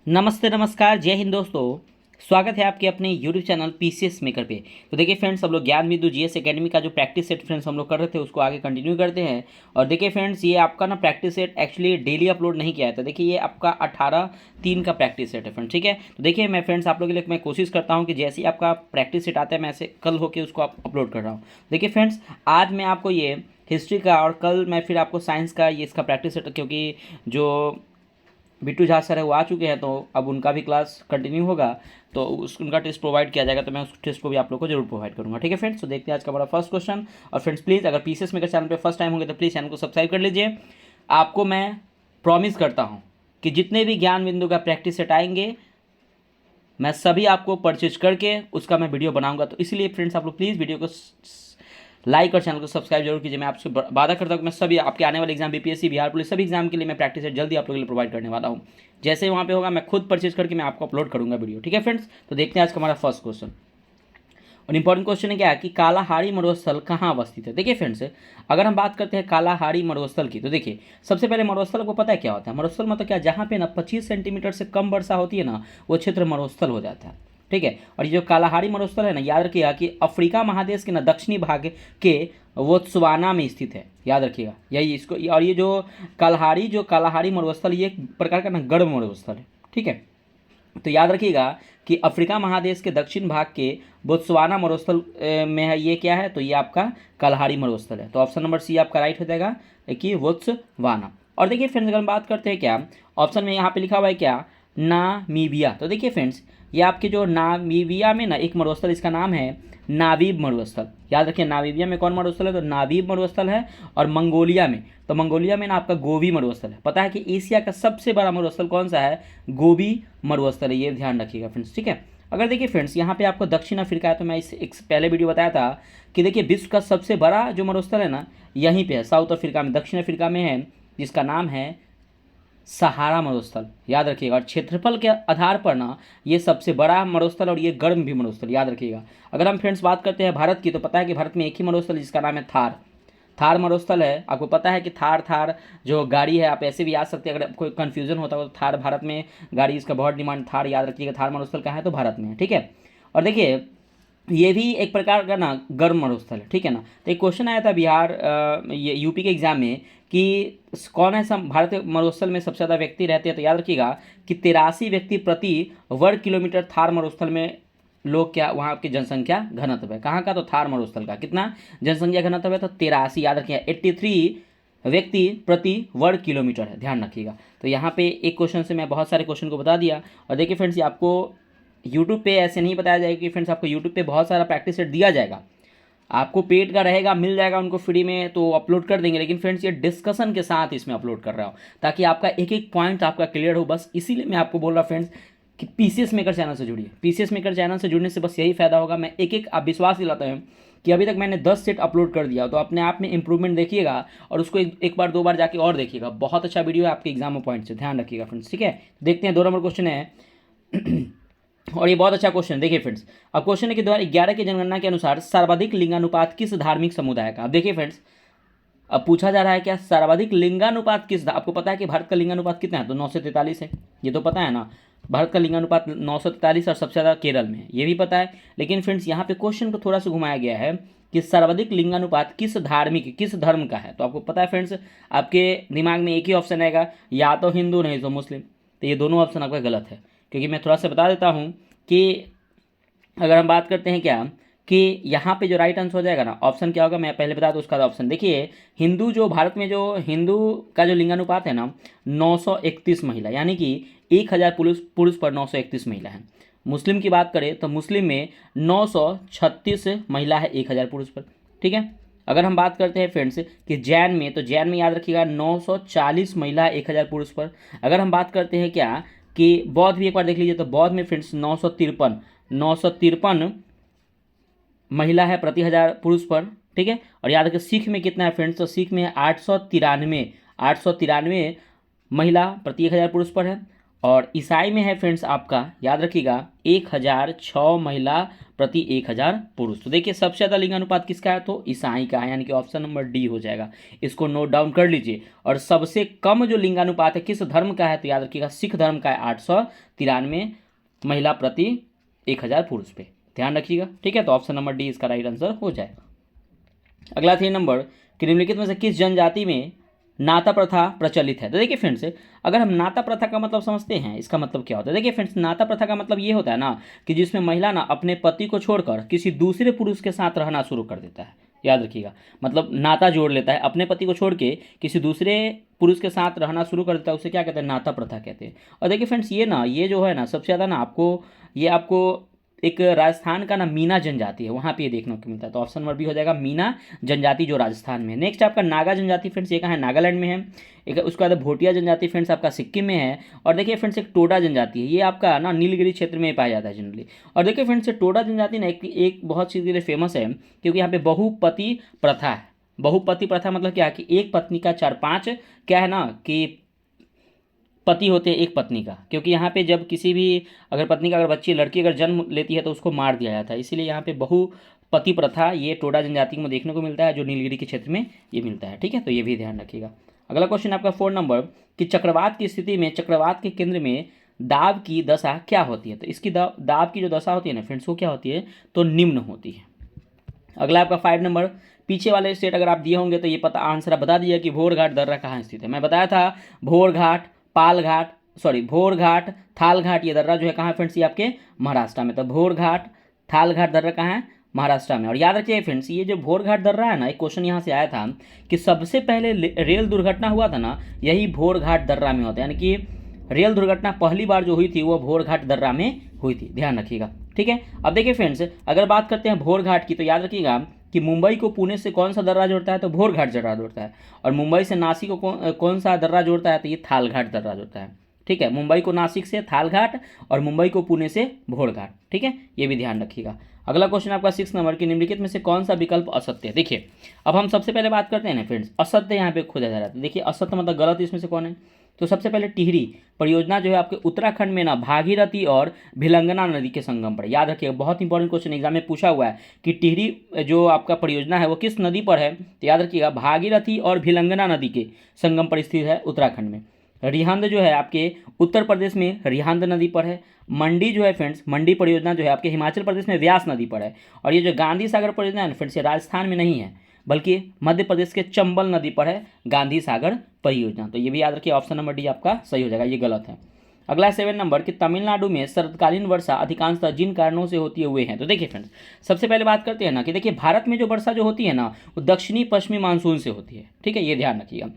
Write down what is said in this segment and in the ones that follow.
नमस्ते नमस्कार जय हिंद दोस्तों। स्वागत है आपके अपने यूट्यूब चैनल पीसीएस मेकर पे। तो देखिए फ्रेंड्स, हम लोग ज्ञान बिंदु जीएस एकेडमी का जो प्रैक्टिस सेट फ्रेंड्स हम लोग कर रहे थे उसको आगे कंटिन्यू करते हैं। और देखिए फ्रेंड्स, ये आपका ना practice set actually daily upload नहीं किया है। तो देखिए ये आपका 18/3 का प्रैक्टिस सेट है फ्रेंड्स, ठीक है। तो देखिए मैं फ्रेंड्स आप लोगों के लिए मैं कोशिश करता हूँ कि जैसे ही आपका प्रैक्टिस सेट आता है मैं ऐसे कल होकर उसको अपलोड कर रहा हूँ। देखिए फ्रेंड्स, आज मैं आपको ये हिस्ट्री का और कल मैं फिर आपको साइंस का ये इसका प्रैक्टिस सेट, क्योंकि जो बिट्टू झा सर है वो आ चुके हैं, तो अब उनका भी क्लास कंटिन्यू होगा, तो उनका टेस्ट प्रोवाइड किया जाएगा, तो मैं उस टेस्ट को भी आप लोग को जरूर प्रोवाइड करूंगा, ठीक है फ्रेंड्स। तो देखते हैं आज का बड़ा फर्स्ट क्वेश्चन। और फ्रेंड्स प्लीज़, अगर पीसीएस मेकर चैनल पे फर्स्ट टाइम होंगे तो प्लीज़ चैनल को सब्सक्राइब कर लीजिए। आपको मैं प्रॉमिस करता हूँ कि जितने भी ज्ञान बिंदु का प्रैक्टिस सेट आएंगे मैं सभी आपको परचेज करके उसका मैं वीडियो बनाऊंगा। तो इसलिए फ्रेंड्स आप लोग प्लीज़ वीडियो को लाइक और चैनल को सब्सक्राइब जरूर कीजिए। मैं आपसे वादा करता हूँ कि मैं सभी आपके आने वाले एग्जाम बीपीएससी, बिहार पुलिस, सभी एग्जाम के लिए मैं प्रैक्टिस सेट जल्दी आप लोगों के लिए प्रोवाइड करने वाला हूँ। जैसे ही वहाँ पे होगा मैं खुद परचेज करके मैं आपको अपलोड करूँगा वीडियो, ठीक है फ्रेंड्स। तो देखते हैं आज का हमारा फर्स्ट क्वेश्चन। और इंपॉर्टेंट क्वेश्चन है क्या कि कालाहारी मरुस्थल कहाँ अवस्थित है। देखिए फ्रेंड्स, अगर हम बात करते हैं कालाहारी मरुस्थल की, तो देखिए सबसे पहले मरुस्थल को पता है क्या होता है। मरुस्थल मतलब क्या, जहाँ पे ना 25 सेंटीमीटर से कम वर्षा होती है ना, वो क्षेत्र मरुस्थल हो जाता है, ठीक है। और ये जो कालाहारी मरुस्थल है ना, याद रखिएगा कि अफ्रीका महादेश के ना दक्षिणी भाग के बोत्सवाना में स्थित है, याद रखिएगा यही इसको। और ये जो कालाहारी मरुस्थल ये एक प्रकार का ना गर्म मरुस्थल है, ठीक है। तो याद रखिएगा कि अफ्रीका महादेश के दक्षिण भाग के बोत्सवाना मरुस्थल में है, ये क्या है, तो ये आपका कालाहारी मरुस्थल है। तो ऑप्शन नंबर सी आपका राइट हो जाएगा कि बोत्सवाना। और देखिए फ्रेंड्स, अगर हम बात करते हैं क्या ऑप्शन में यहाँ पे लिखा हुआ है क्या, नामीबिया। तो देखिए फ्रेंड्स, ये आपके जो नामीबिया में ना एक मरुस्थल, इसका नाम है नावीब मरुस्थल। याद रखिए नामीबिया में कौन मरुस्थल है, तो नावीब मरुस्थल है। और मंगोलिया में, तो मंगोलिया में ना आपका गोबी मरुस्थल है। पता है कि एशिया का सबसे बड़ा मरुस्थल कौन सा है, गोबी मरुस्थल है, ये ध्यान रखिएगा फ्रेंड्स, ठीक है। अगर देखिए फ्रेंड्स, यहाँ पे आपको दक्षिण अफ्रीका है, तो मैं इस एक पहले वीडियो बताया था कि देखिए विश्व का सबसे बड़ा जो मरुस्थल है ना यहीं पे है, साउथ अफ्रीका में, दक्षिण अफ्रीका में है, जिसका नाम है सहारा मरुस्थल, याद रखिएगा। और क्षेत्रफल के आधार पर ना ये सबसे बड़ा मरुस्थल और ये गर्म भी मरुस्थल, याद रखिएगा। अगर हम फ्रेंड्स बात करते हैं भारत की, तो पता है कि भारत में एक ही मरुस्थल है जिसका नाम है थार मरुस्थल है। आपको पता है कि थार जो गाड़ी है, आप ऐसे भी याद सकते हैं, अगर कोई कन्फ्यूजन होता हो तो थार भारत में गाड़ी, इसका बहुत डिमांड, थार याद रखिएगा। थार मरुस्थल कहाँ है, तो भारत में है, ठीक है। और देखिए ये भी एक प्रकार का ना गर्म मरुस्थल है, ठीक है ना। तो एक क्वेश्चन आया था बिहार ये यूपी के एग्जाम में कि कौन ऐसा भारत के मरुस्थल में सबसे ज़्यादा व्यक्ति रहते हैं। तो याद रखिएगा कि 83 व्यक्ति प्रति वर्ग किलोमीटर थार मरुस्थल में लोग क्या, वहाँ की जनसंख्या घनत्व है। कहाँ का, तो थार मरुस्थल का कितना जनसंख्या घनत्व है, तो 83, याद रखिएगा 83 व्यक्ति प्रति वर्ग किलोमीटर है, ध्यान रखिएगा। तो यहाँ पे एक क्वेश्चन से मैं बहुत सारे क्वेश्चन को बता दिया। और देखिए फ्रेंड्स, ये आपको यूट्यूब पे ऐसे नहीं बताया जाएगा कि फ्रेंड्स आपको यूट्यूब पे बहुत सारा प्रैक्टिस सेट दिया जाएगा, आपको पेड का रहेगा, मिल जाएगा उनको फ्री में, तो अपलोड कर देंगे। लेकिन फ्रेंड्स ये डिस्कशन के साथ इसमें अपलोड कर रहा हूँ ताकि आपका एक एक पॉइंट आपका क्लियर हो, बस इसीलिए मैं आपको बोल रहा फ्रेंड्स कि पीसीएस मेकर चैनल से जुड़िए। पीसीएस मेकर चैनल से जुड़ने से बस यही फायदा होगा, मैं एक एक आप विश्वास दिलाता हूँ कि अभी तक मैंने 10 सेट अपलोड कर दिया, तो अपने आप में इंप्रूवमेंट देखिएगा और उसको एक बार दो बार जाके और देखिएगा। बहुत अच्छा वीडियो है आपके एग्जाम पॉइंट से, ध्यान रखिएगा फ्रेंड्स, ठीक है। देखते हैं 2 नंबर क्वेश्चन है और ये बहुत अच्छा क्वेश्चन है। देखिए फ्रेंड्स, अब क्वेश्चन है कि 2011 की जनगणना के अनुसार सर्वाधिक लिंगानुपात किस धार्मिक समुदाय का। अब देखिए फ्रेंड्स, अब पूछा जा रहा है क्या सर्वाधिक लिंगानुपात किस, आपको पता है कि भारत का लिंगानुपात कितना है, तो 943 है, ये तो पता है ना। भारत का लिंगानुपात 943 और सबसे ज़्यादा केरल में है, ये भी पता है। लेकिन फ्रेंड्स यहाँ पे क्वेश्चन को थोड़ा सा घुमाया गया है कि सर्वाधिक लिंगानुपात किस धर्म का है। तो आपको पता है फ्रेंड्स, आपके दिमाग में एक ही ऑप्शन आएगा, या तो हिंदू नहीं तो मुस्लिम। तो ये दोनों ऑप्शन आपका गलत है, क्योंकि मैं थोड़ा सा बता देता हूँ कि अगर हम बात करते हैं क्या कि यहाँ पे जो राइट आंसर हो जाएगा ना, ऑप्शन क्या होगा, मैं पहले बता दूँ उसका ऑप्शन। देखिए हिंदू, जो भारत में जो हिंदू का जो लिंगानुपात है ना 931 महिला, यानी कि 1000 पुरुष पर 931 महिला है। मुस्लिम की बात करें तो मुस्लिम में 936 महिला है 1000 पुरुष पर, ठीक है। अगर हम बात करते हैं फ्रेंड्स कि जैन में, तो जैन में याद रखिएगा 940 महिला है 1000 पुरुष पर। अगर हम बात करते हैं क्या कि बौद्ध भी एक बार देख लीजिए, तो बौद्ध में फ्रेंड्स 953 महिला है प्रति 1000 पुरुष पर, ठीक है। और याद रखिए सिख में कितना है फ्रेंड्स, तो सिख में 893 महिला प्रति 1000 पुरुष पर है। और ईसाई में है फ्रेंड्स आपका, याद रखिएगा, 1006 महिला प्रति 1000 पुरुष। तो देखिए सबसे ज़्यादा लिंगानुपात किसका है, तो ईसाई का है, यानी कि ऑप्शन नंबर डी हो जाएगा। इसको नोट डाउन कर लीजिए। और सबसे कम जो लिंगानुपात है किस धर्म का है, तो याद रखिएगा सिख धर्म का है, 893 महिला प्रति 1000 पुरुष पे, ध्यान रखिएगा। ठीक है, तो ऑप्शन नंबर डी इसका राइट आंसर हो जाएगा। अगला 3 नंबर कि निम्नलिखित में से किस जनजाति में नाता प्रथा प्रचलित है। तो देखिए फ्रेंड्स, अगर हम नाता प्रथा का मतलब समझते हैं, इसका मतलब क्या होता है। देखिए फ्रेंड्स, नाता प्रथा का मतलब ये होता है ना कि जिसमें महिला ना अपने पति को छोड़कर किसी दूसरे पुरुष के साथ रहना शुरू कर देता है। याद रखिएगा, मतलब नाता जोड़ लेता है, अपने पति को छोड़ के किसी दूसरे पुरुष के साथ रहना शुरू कर देता है, उसे क्या कहते हैं, नाता प्रथा कहते हैं। और देखिए फ्रेंड्स, ये जो है ना सबसे ज़्यादा ना आपको एक राजस्थान का ना मीना जनजाति है, वहाँ पे ये देखने को मिलता है। तो ऑप्शन नंबर बी हो जाएगा मीना जनजाति, जो राजस्थान में है। नेक्स्ट आपका नागा जनजाति फ्रेंड्स, ये कहाँ है, नागालैंड में है। एक उसके बाद भोटिया जनजाति फ्रेंड्स आपका सिक्किम में है। और देखिए फ्रेंड्स, एक टोडा जनजाति है, ये आपका ना नीलगिरी क्षेत्र में पाया जाता है जनरली। और देखिए फ्रेंड्स, टोडा जनजाति ना एक बहुत चीज़ के लिए फेमस है, क्योंकि यहाँ पे बहुपति प्रथा है। बहुपति प्रथा मतलब क्या है कि एक पत्नी का 4-5 क्या है ना कि पति होते हैं एक पत्नी का, क्योंकि यहाँ पे जब किसी भी अगर पत्नी का अगर बच्ची लड़की अगर जन्म लेती है तो उसको मार दिया जाता है, इसीलिए यहाँ पे बहुपति प्रथा ये टोडा जनजाति में देखने को मिलता है, जो नीलगिरी के क्षेत्र में ये मिलता है। ठीक है, तो ये भी ध्यान रखिएगा। अगला क्वेश्चन आपका 4 नंबर कि चक्रवात की स्थिति में चक्रवात के केंद्र में दाब की दशा क्या होती है। तो इसकी दाब की जो दशा होती है ना फ्रेंड्स, वो क्या होती है, तो निम्न होती है। अगला आपका 5 नंबर, पीछे वाले स्टेट अगर आप दिए होंगे तो ये पता आंसर आप बता दीजिए कि भोरघाट दर्रा कहाँ स्थित है। मैं बताया था भोरघाट थालघाट ये दर्रा जो है कहाँ है फ्रेंड्स, ये आपके महाराष्ट्र में। तो भोरघाट थालघाट दर्रा कहाँ है, महाराष्ट्र में। और याद रखिए फ्रेंड्स, ये जो भोरघाट दर्रा है ना, एक क्वेश्चन यहाँ से आया था कि सबसे पहले रेल दुर्घटना हुआ था ना, यही भोरघाट दर्रा में होता है, यानी कि रेल दुर्घटना पहली बार जो हुई थी वो भोरघाट दर्रा में हुई थी, ध्यान रखिएगा। ठीक है, अब देखिए फ्रेंड्स, अगर बात करते हैं भोरघाट की, तो याद रखिएगा कि मुंबई को पुणे से कौन सा दर्रा जोड़ता है, तो भोरघाट दर्रा जोड़ता है। और मुंबई से नासिक को कौन सा दर्रा जोड़ता है, तो ये थालघाट दर्रा जोड़ता है। ठीक है, मुंबई को नासिक से थालघाट और मुंबई को पुणे से भोरघाट। ठीक है, ये भी ध्यान रखिएगा। अगला क्वेश्चन आपका 6 नंबर की निम्नलिखित में से कौन सा विकल्प असत्य है। देखिए अब हम सबसे पहले बात करते हैं ना फ्रेंड्स, असत्य यहाँ पे खोजा जा रहा है। देखिए असत्य मतलब गलत, इसमें से कौन है, तो सबसे पहले टिहरी परियोजना जो है आपके उत्तराखंड में ना भागीरथी और भिलंगना नदी के संगम पर। याद रखिएगा, बहुत इंपॉर्टेंट क्वेश्चन एग्जाम में पूछा हुआ है कि टिहरी जो आपका परियोजना है वो किस नदी पर है, तो याद रखिएगा भागीरथी और भिलंगना नदी के संगम पर स्थित है उत्तराखंड में। रिहंद जो है आपके उत्तर प्रदेश में रिहंद नदी पर है। मंडी जो है फ्रेंड्स, मंडी परियोजना जो है आपके हिमाचल प्रदेश में व्यास नदी पर है। और ये जो गांधी सागर परियोजना है फ्रेंड्स, ये राजस्थान में नहीं है बल्कि मध्य प्रदेश के चंबल नदी पर है गांधी सागर परियोजना। तो ये भी याद रखिए, ऑप्शन नंबर डी आपका सही हो जाएगा, ये गलत है। अगला 7 नंबर कि तमिलनाडु में शरतकालीन वर्षा अधिकांशतः जिन कारणों से होती हुए हैं। तो देखिए फ्रेंड्स, सबसे पहले बात करते हैं ना कि देखिए भारत में जो वर्षा जो होती है ना, वो दक्षिणी पश्चिमी मानसून से होती है। ठीक है, ये ध्यान रखिएगा।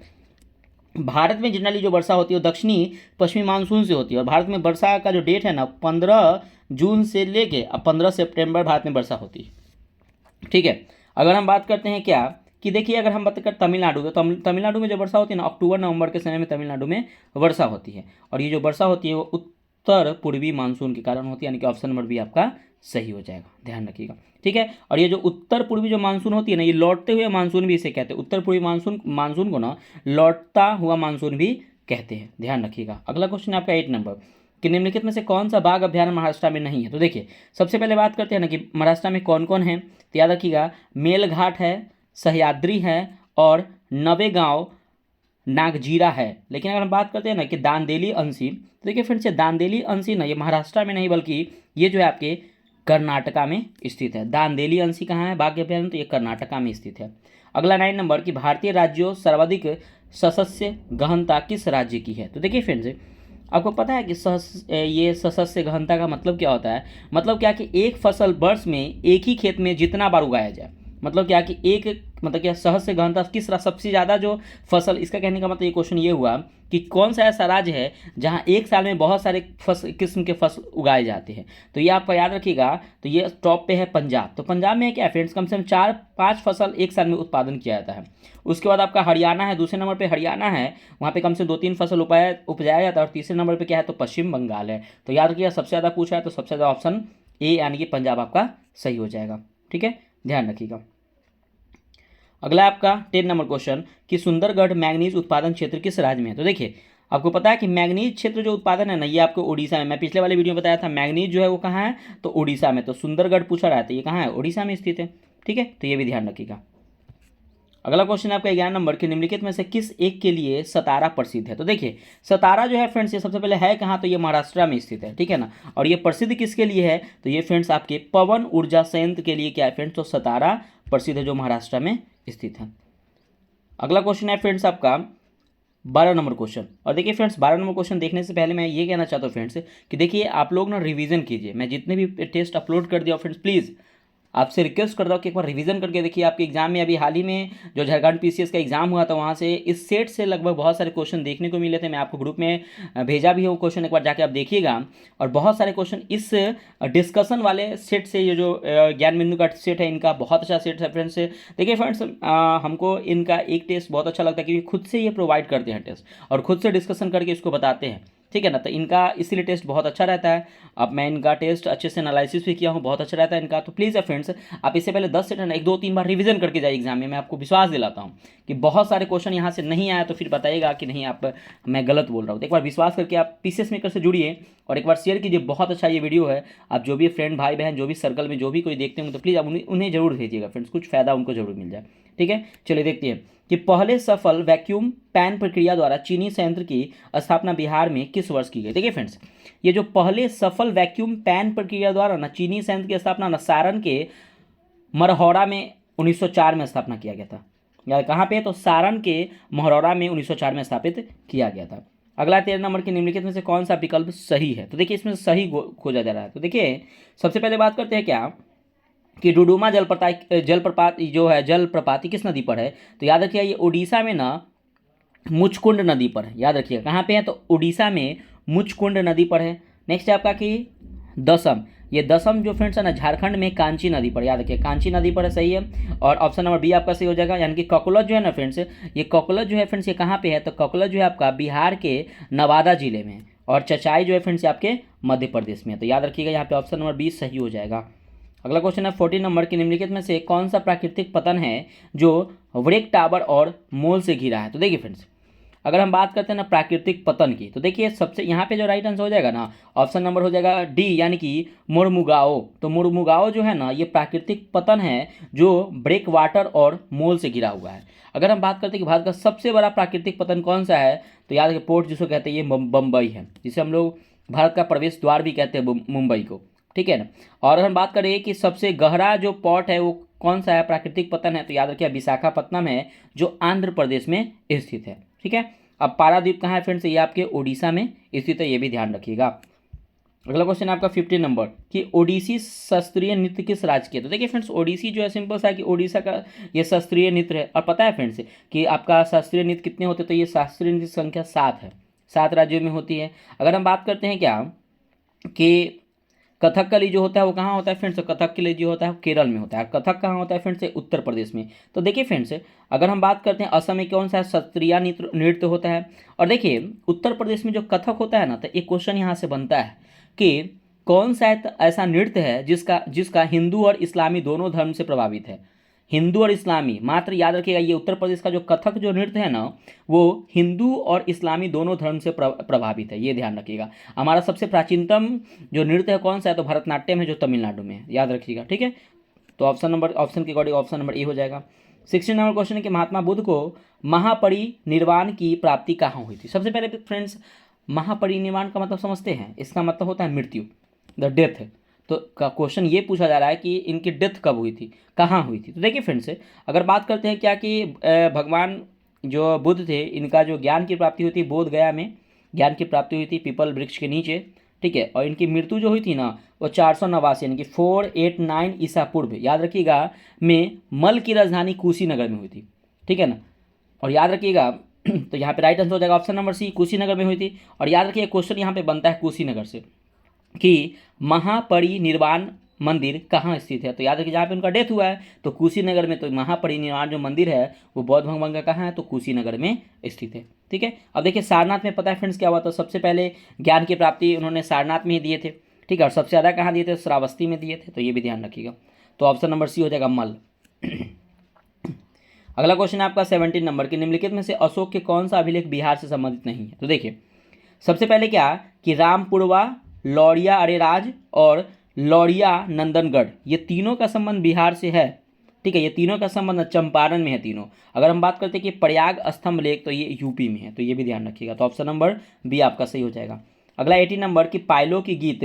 भारत में जनरली जो वर्षा होती है वो दक्षिणी पश्चिमी मानसून से होती है। और भारत में वर्षा का जो डेट है ना, 15 जून से लेके अब 15 सितंबर भारत में वर्षा होती है। ठीक है, अगर हम बात करते हैं क्या कि देखिए अगर हम बात करें तमिलनाडु, तो तमिलनाडु में जो वर्षा होती है ना, अक्टूबर नवंबर के समय में तमिलनाडु में वर्षा होती है। और ये जो वर्षा होती है वो उत्तर पूर्वी मानसून के कारण होती है, यानी कि ऑप्शन नंबर बी आपका सही हो जाएगा, ध्यान रखिएगा। ठीक है, और ये जो उत्तर पूर्वी जो मानसून होती है ना, ये लौटते हुए मानसून भी इसे कहते हैं। उत्तर पूर्वी मानसून को ना लौटता हुआ मानसून भी कहते हैं, ध्यान रखिएगा। अगला क्वेश्चन आपका 8 नंबर कि निम्नलिखित में से कौन सा बाघ अभ्यारण्य महाराष्ट्र में नहीं है। तो देखिए सबसे पहले बात करते हैं ना कि महाराष्ट्र में कौन कौन है, तो याद रखिएगा मेलघाट है, सह्याद्री है और नवेगांव नागजीरा है। लेकिन अगर हम बात करते हैं ना कि दांदेली अंशी, तो देखिए फ्रेंड्स ये दांदेली अंशी ना ये महाराष्ट्र में नहीं बल्कि ये जो है आपके कर्नाटका में स्थित है। दांदेली अंशी कहाँ है बाघ अभ्यारण्य, तो ये कर्नाटका में स्थित है। अगला 9 नंबर कि भारतीय राज्यों सर्वाधिक सदस्य गहनता किस राज्य की है। तो देखिए फ्रेंड्स, आपको पता है कि ये सदस्य गहनता का मतलब क्या होता है, मतलब क्या कि एक फसल वर्ष में एक ही खेत में जितना बार उगाया जाए। मतलब क्या कि क्या सहस्य गहनता किस सबसे ज़्यादा जो फसल, इसका कहने का मतलब ये क्वेश्चन ये हुआ कि कौन सा ऐसा राज्य है जहां एक साल में बहुत सारे किस्म के फसल उगाए जाते हैं। तो ये आपका याद रखिएगा, तो ये टॉप पे है पंजाब। तो पंजाब में क्या है फ्रेंड्स, कम से कम 4-5 फसल एक साल में उत्पादन किया जाता है। उसके बाद आपका हरियाणा है, दूसरे नंबर पर हरियाणा है, वहाँ पर कम से 2-3 फसल उपजाया जाता है। और तीसरे नंबर पर क्या है, तो पश्चिम बंगाल है। तो याद रखिएगा सबसे ज़्यादा पूछा है तो सबसे ज़्यादा ऑप्शन ए यानी कि पंजाब आपका सही हो जाएगा। ठीक है, ध्यान रखिएगा। अगला आपका 10 नंबर क्वेश्चन कि सुंदरगढ़ मैंगनीज उत्पादन क्षेत्र किस राज्य में है। तो देखिए आपको पता है कि मैग्नीज क्षेत्र जो उत्पादन है ना, ये आपको उड़ीसा में, मैं पिछले वाले वीडियो में बताया था, मैग्नीज जो है वो कहाँ है, तो उड़ीसा में। तो सुंदरगढ़ पूछा रहा था, ये कहाँ है, उड़ीसा में स्थित है। ठीक है, तो ये भी ध्यान रखिएगा। अगला क्वेश्चन है आपका 11 नंबर के, निम्नलिखित में से किस एक के लिए सतारा प्रसिद्ध है। तो देखिए सतारा जो है फ्रेंड्स, ये सबसे पहले है कहाँ, तो ये महाराष्ट्र में स्थित है। ठीक है ना, और ये प्रसिद्ध किसके लिए है, तो ये फ्रेंड्स आपके पवन ऊर्जा संयंत्र के लिए क्या है फ्रेंड्स, तो सतारा प्रसिद्ध है जो महाराष्ट्र में स्थित है। अगला क्वेश्चन है फ्रेंड्स आपका 12 नंबर क्वेश्चन। और देखिए फ्रेंड्स 12 नंबर क्वेश्चन देखने से पहले मैं ये कहना चाहता हूँ फ्रेंड्स कि देखिए आप लोग ना रिवीजन कीजिए। मैं जितने भी टेस्ट अपलोड कर दिया फ्रेंड्स, प्लीज़ आपसे रिक्वेस्ट करता हूँ कि एक बार रिवीजन करके देखिए। आपके एग्जाम में अभी हाल ही में जो झारखंड पीसीएस का एग्जाम हुआ था, वहाँ से इस सेट से लगभग बहुत सारे क्वेश्चन देखने को मिले थे। मैं आपको ग्रुप में भेजा भी हूँ क्वेश्चन, एक बार जाके आप देखिएगा। और बहुत सारे क्वेश्चन इस डिस्कशन वाले सेट से, ये जो ज्ञान बिंदु का सेट है, इनका बहुत अच्छा सेट है फ्रेंड्स। देखिए फ्रेंड्स हमको इनका एक टेस्ट बहुत अच्छा लगता है क्योंकि खुद से ये प्रोवाइड करते हैं टेस्ट और खुद से डिस्कशन करके इसको बताते हैं। ठीक है ना, तो इनका इसीलिए टेस्ट बहुत अच्छा रहता है। अब मैं इनका टेस्ट अच्छे से एनालिसिस भी किया हूँ, बहुत अच्छा रहता है इनका। तो प्लीज़ फ्रेंड्स आप इससे पहले 10 से 1-2-3 बार रिवीजन करके जाइए एग्जाम में। मैं आपको विश्वास दिलाता हूँ कि बहुत सारे क्वेश्चन यहाँ से नहीं आया तो फिर बताइएगा कि नहीं आप, मैं गलत बोल रहा हूँ। तो एक बार विश्वास करके आप पीसीएस मेकर से जुड़िए और एक बार शेयर कीजिए। बहुत अच्छा ये वीडियो है। आप जो भी फ्रेंड भाई बहन, जो भी सर्कल में जो भी कोई देखते होंगे, तो प्लीज़ आप उन्हें जरूर भेजिएगा फ्रेंड्स, कुछ फ़ायदा उनको जरूर मिल जाए। ठीक है, चलिए देखते हैं कि पहले सफल वैक्यूम पैन प्रक्रिया द्वारा चीनी संयंत्र की स्थापना बिहार में किस वर्ष की गई। देखिए फ्रेंड्स, ये जो पहले सफल वैक्यूम पैन प्रक्रिया द्वारा ना चीनी संयंत्र की स्थापना ना सारण के मरहौरा में 1904 में स्थापना किया गया था। या कहाँ पे, तो सारण के महरौरा में 1904 में स्थापित किया गया था। अगला 13 नंबर के, निम्नलिखित में से कौन सा विकल्प सही है। तो देखिए इसमें सही खोजा जा रहा है। तो देखिए सबसे पहले बात करते हैं क्या कि डुडुमा जलप्रपात जो है, जलप्रपात किस नदी पर है, तो याद रखिए ये उड़ीसा में ना मुचकुंड नदी पर है। याद रखिएगा कहाँ पे है, तो उड़ीसा में मुचकुंड नदी पर है। नेक्स्ट है आपका कि दसम, ये दसम जो फ्रेंड्स है ना झारखंड में कांची नदी पर। याद रखिए कांची नदी पर है, सही है। और ऑप्शन नंबर बी आपका सही हो जाएगा। यानी कि ककोलत जो है ना फ्रेंड्स, ये ककोलत जो है फ्रेंड्स ये कहाँ पे है, तो ककोलत जो है आपका बिहार के नवादा जिले में, और चचाई जो है फ्रेंड्स आपके मध्य प्रदेश में। तो याद रखिएगा यहाँ पे ऑप्शन नंबर बी सही हो जाएगा। अगला क्वेश्चन है 14 नंबर की, निम्नलिखित में से कौन सा प्राकृतिक पतन है जो व्रेक टावर और मोल से घिरा है। तो देखिए फ्रेंड्स अगर हम बात करते हैं ना प्राकृतिक पतन की, तो देखिए सबसे यहाँ पे जो राइट आंसर हो जाएगा ना, ऑप्शन नंबर हो जाएगा डी, यानी कि मुर्मुगाओ। तो मुर्मुगाओ जो है ना, ये प्राकृतिक पतन है जो ब्रेक वाटर और मोल से घिरा हुआ है। अगर हम बात करते हैं कि भारत का सबसे बड़ा प्राकृतिक पतन कौन सा है, तो याद रखिए पोर्ट जिसको कहते हैं ये बम्बई है, जिसे हम लोग भारत का प्रवेश द्वार भी कहते हैं मुंबई को। ठीक है ना, और अगर हम बात करें कि सबसे गहरा जो पॉट है वो कौन सा है, प्राकृतिक पतन है, तो याद रखिए विशाखापत्तनम है जो आंध्र प्रदेश में स्थित है। ठीक है, अब पारादीप कहाँ है फ्रेंड्स, ये आपके ओडिशा में स्थित है, ये भी ध्यान रखिएगा। अगला क्वेश्चन है आपका 15 नंबर कि ओडिसी शास्त्रीय नृत्य किस राज्य के। तो देखिए फ्रेंड्स ओडिसी जो है सिंपल सा है कि ओडिशा का ये शास्त्रीय नृत्य है। और पता है फ्रेंड्स कि आपका शास्त्रीय नृत्य कितने होते हैं, तो ये शास्त्रीय नृत्य संख्या 7 है, 7 राज्यों में होती है। अगर हम बात करते हैं क्या कि कथकली जो होता है वो कहाँ होता है फ्रेंड्स, कथकली जो होता है केरल में होता है। कथक कहाँ होता है फ्रेंड्स, उत्तर प्रदेश में। तो देखिए फ्रेंड्स अगर हम बात करते हैं असम में कौन सा शास्त्रीय नृत्य होता है, और देखिए उत्तर प्रदेश में जो कथक होता है ना, तो एक क्वेश्चन यहाँ से बनता है कि कौन सा ऐसा नृत्य है जिसका हिंदू और इस्लामी दोनों धर्म से प्रभावित है। हिंदू और इस्लामी, मात्र याद रखिएगा ये उत्तर प्रदेश का जो कथक जो नृत्य है ना, वो हिंदू और इस्लामी दोनों धर्म से प्रभावित है, ये ध्यान रखिएगा। हमारा सबसे प्राचीनतम जो नृत्य है कौन सा है, तो भरतनाट्यम है जो तमिलनाडु में है, याद रखिएगा। ठीक है, तो ऑप्शन के अकॉर्डिंग ऑप्शन नंबर ए हो जाएगा। 16 नंबर क्वेश्चन है कि महात्मा बुद्ध को महापरिनिर्वाण की प्राप्ति कहाँ हुई थी। सबसे पहले फ्रेंड्स महापरिनिर्वाण का मतलब समझते हैं, इसका मतलब होता है मृत्यु, द डेथ। तो का क्वेश्चन ये पूछा जा रहा है कि इनकी डेथ कब हुई थी, कहाँ हुई थी। तो देखिए फ्रेंड्स अगर बात करते हैं क्या कि भगवान जो बुद्ध थे, इनका जो ज्ञान की प्राप्ति हुई थी बोध गया में ज्ञान की प्राप्ति हुई थी पीपल वृक्ष के नीचे। ठीक है, और इनकी मृत्यु जो हुई थी ना वो 489 यानी कि 489 ईसा पूर्व, याद रखिएगा, में मल की राजधानी कुशीनगर में हुई थी। ठीक है ना, और याद रखिएगा तो यहाँ पे राइट आंसर हो जाएगा ऑप्शन नंबर सी, कुशीनगर में हुई थी। और याद रखिए क्वेश्चन यहाँ पे बनता है कुशीनगर से कि महापरिनिर्वाण मंदिर कहाँ स्थित है। तो याद रखिए जहाँ पे उनका डेथ हुआ है तो कुशीनगर में। तो महापरिनिर्वाण जो मंदिर है वो बौद्ध भगवान का कहाँ है, तो कुशीनगर में स्थित है। ठीक है, अब देखिए सारनाथ में पता है फ्रेंड्स क्या हुआ था, सबसे पहले ज्ञान की प्राप्ति उन्होंने सारनाथ में ही दिए थे। ठीक है, और सबसे ज़्यादा कहाँ दिए थे, श्रावस्ती में दिए थे। तो ये भी ध्यान रखिएगा। तो ऑप्शन नंबर सी हो जाएगा मल। अगला क्वेश्चन है आपका 17 नंबर की, निम्नलिखित में से अशोक के कौन सा अभिलेख बिहार से संबंधित नहीं है? तो देखिए सबसे पहले क्या कि रामपुरवा, लौरिया अरेराज और लौरिया नंदनगढ़, ये तीनों का संबंध बिहार से है। ठीक है, ये तीनों का संबंध चंपारण में है तीनों। अगर हम बात करते हैं कि प्रयाग स्तंभ लेख, तो ये यूपी में है, तो ये भी ध्यान रखिएगा। तो ऑप्शन नंबर बी आपका सही हो जाएगा। अगला 18 नंबर की, पायलो की गीत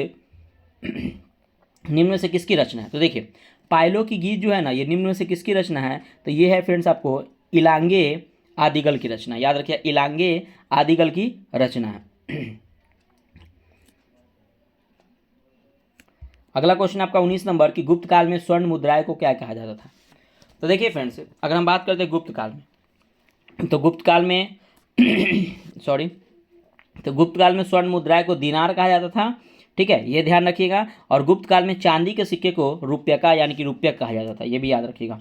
निम्न में से किसकी रचना है? तो देखिए पायलो की गीत जो है ना, ये निम्न में से किसकी रचना है? तो ये है फ्रेंड्स आपको इलांगे आदिगल की रचना। याद रखिए इलांगे आदिगल की रचना है। अगला क्वेश्चन आपका 19 नंबर की, गुप्त काल में स्वर्ण मुद्राएं को क्या कहा जाता था? तो देखिए फ्रेंड्स अगर हम बात करते हैं गुप्त काल में, तो गुप्त काल में सॉरी, तो गुप्त काल में स्वर्ण मुद्राएं को दिनार कहा जाता था। ठीक है, ये ध्यान रखिएगा। और गुप्त काल में चांदी के सिक्के को रुपया यानी कि रुपयक कहा जाता था, ये भी याद रखिएगा।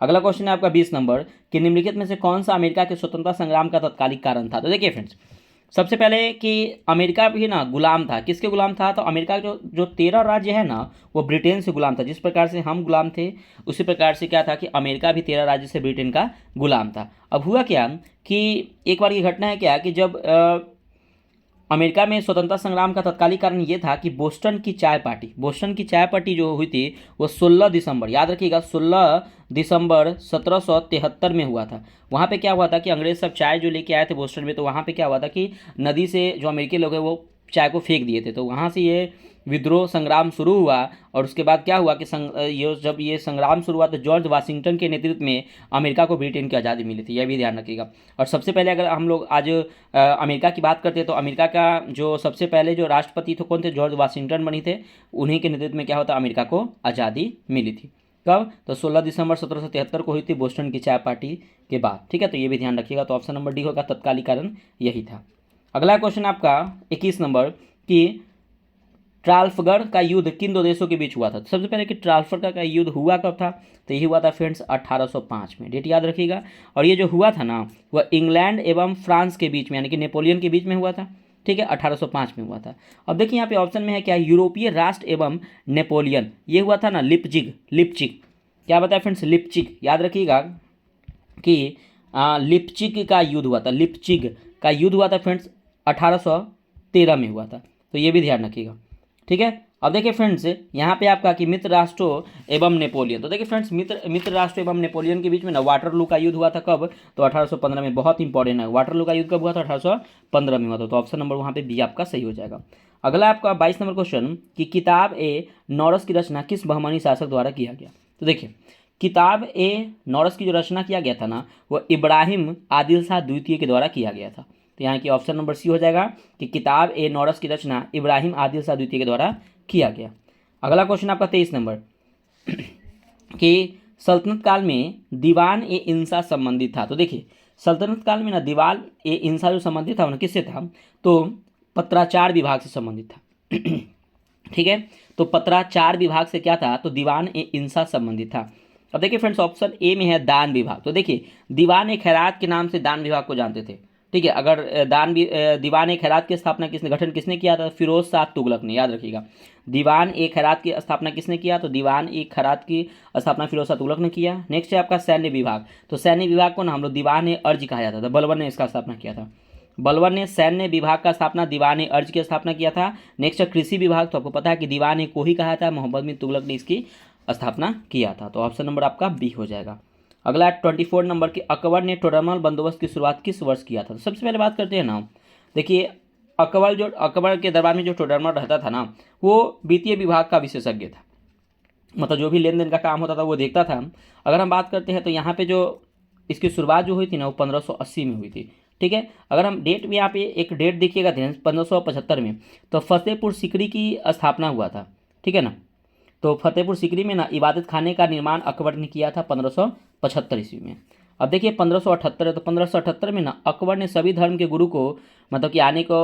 अगला क्वेश्चन है आपका 20 नंबर कि निम्नलिखित में से कौन सा अमेरिका के स्वतंत्रता संग्राम का तत्कालिक कारण था? तो देखिए फ्रेंड्स सबसे पहले कि अमेरिका भी ना गुलाम था। किसके गुलाम था? तो अमेरिका का जो जो 13 राज्य है ना, वो ब्रिटेन से गुलाम था। जिस प्रकार से हम गुलाम थे उसी प्रकार से क्या था कि अमेरिका भी 13 राज्य से ब्रिटेन का गुलाम था। अब हुआ क्या कि एक बार की घटना है क्या कि जब अमेरिका में स्वतंत्रता संग्राम का तत्कालिक कारण ये था कि बोस्टन की चाय पार्टी जो हुई थी वो 16 दिसंबर, याद रखिएगा 16 दिसंबर 1773 में हुआ था। वहाँ पे क्या हुआ था कि अंग्रेज सब चाय जो लेके आए थे बोस्टन में, तो वहाँ पे क्या हुआ था कि नदी से जो अमेरिकी लोग हैं वो चाय को फेंक दिए थे। तो वहाँ से ये विद्रोह संग्राम शुरू हुआ। और उसके बाद क्या हुआ कि जब ये संग्राम शुरू हुआ तो जॉर्ज वाशिंगटन के नेतृत्व में अमेरिका को ब्रिटेन की आज़ादी मिली थी, यह भी ध्यान रखिएगा। और सबसे पहले अगर हम लोग आज अमेरिका की बात करते हैं तो अमेरिका का जो सबसे पहले जो राष्ट्रपति थे कौन थे? जॉर्ज वाशिंगटन बनी थे। उन्हीं के नेतृत्व में क्या होता अमेरिका को आज़ादी मिली थी। कब? तो 16 दिसंबर 1773 को हुई थी बोस्टन की चाय पार्टी के बाद। ठीक है, तो ये भी ध्यान रखिएगा। तो ऑप्शन नंबर डी होगा, तत्कालिक कारण यही था। अगला क्वेश्चन आपका 21 नंबर कि ट्राफलगर का युद्ध किन दो देशों के बीच हुआ था? तो सबसे पहले कि ट्राफलगर का युद्ध हुआ कब था? तो यही हुआ था फ्रेंड्स 1805 में, डेट याद रखिएगा। और ये जो हुआ था ना वह इंग्लैंड एवं फ्रांस के बीच में यानी कि नेपोलियन के बीच में हुआ था। ठीक है, 1805 में हुआ था। अब देखिए यहाँ पे ऑप्शन में है क्या, यूरोपीय राष्ट्र एवं नेपोलियन, ये हुआ था ना लिप्चिग। क्या बताया फ्रेंड्स? लिप्चिग। याद रखिएगा कि लिप्चिग का युद्ध हुआ था फ्रेंड्स 1813 में हुआ था। तो ये भी ध्यान रखिएगा। ठीक है, अब देखिए फ्रेंड्स यहाँ पे आपका कि मित्र राष्ट्रों एवं नेपोलियन, तो देखिए फ्रेंड्स मित्र राष्ट्र एवं नेपोलियन के बीच में ना वाटरलू का युद्ध हुआ था। कब? तो 1815 में। बहुत इंपॉर्टेंट है, वाटरलू का युद्ध कब हुआ था? 1815 में हुआ था। तो ऑप्शन नंबर वहाँ पे बी आपका सही हो जाएगा। अगला आपका 22 नंबर क्वेश्चन कि किताब ए नौरस की रचना किस बहमानी शासक द्वारा किया गया? तो देखिए किताब ए नौरस की जो रचना किया गया था ना वो इब्राहिम आदिल शाह द्वितीय के द्वारा किया गया था। तो यहाँ की ऑप्शन नंबर सी हो जाएगा कि किताब ए नौरस की रचना इब्राहिम आदिल शाह द्वितीय के द्वारा किया गया। अगला क्वेश्चन आपका 23 नंबर कि सल्तनत काल में दीवान ए इंसा संबंधित था। तो देखिए सल्तनत काल में ना दीवान ए इंसा जो संबंधित था ना किससे था? तो पत्राचार विभाग से संबंधित था। ठीक है, तो पत्राचार विभाग से क्या था? तो दीवान ए इंसा संबंधित था। अब देखिए फ्रेंड्स ऑप्शन ए में है दान विभाग। तो देखिए दीवान ए खैरात के नाम से दान विभाग को जानते थे। ठीक है, अगर दीवान ए खैरात की स्थापना गठन किसने किया था? फिरोज शाह तुगलक ने। याद रखिएगा दीवान ए खैरात की स्थापना किसने किया? तो दीवान ए खैरात की स्थापना फिरोज शाह तुगलक ने किया। नेक्स्ट है आपका सैन्य विभाग। तो सैन्य विभाग को ना हम लोग दीवान ए अर्ज कहा जाता था, बलबन ने इसका स्थापना किया था। बलबन ने सैन्य विभाग का स्थापना दीवान ए अर्ज की स्थापना किया था। नेक्स्ट है कृषि विभाग। तो आपको पता है कि दीवान ए को ही कहा था, मोहम्मद बिन तुगलक ने इसकी स्थापना किया था। तो ऑप्शन नंबर आपका बी हो जाएगा। अगला 24 नंबर की अकबर ने टोडरमल बंदोबस्त की शुरुआत किस वर्ष किया था? तो सबसे पहले बात करते हैं ना, देखिए अकबर के दरबार में जो टोडरमल रहता था ना वो वित्तीय विभाग का विशेषज्ञ था, मतलब जो भी लेन देन का काम होता था वो देखता था। अगर हम बात करते हैं तो यहाँ पे जो इसकी शुरुआत जो हुई थी ना वो 1580 में हुई थी। ठीक है, अगर हम डेट में यहाँ पे एक डेट देखिएगा ध्यान 1575 में तो फतेहपुर सीकरी की स्थापना हुआ था। ठीक है ना, तो फतेहपुर सीकरी में ना इबादत खाने का निर्माण अकबर ने किया था 1575 ईस्वी में। अब देखिए 1578 है, तो 1578 में ना अकबर ने सभी धर्म के गुरु को मतलब कि आने को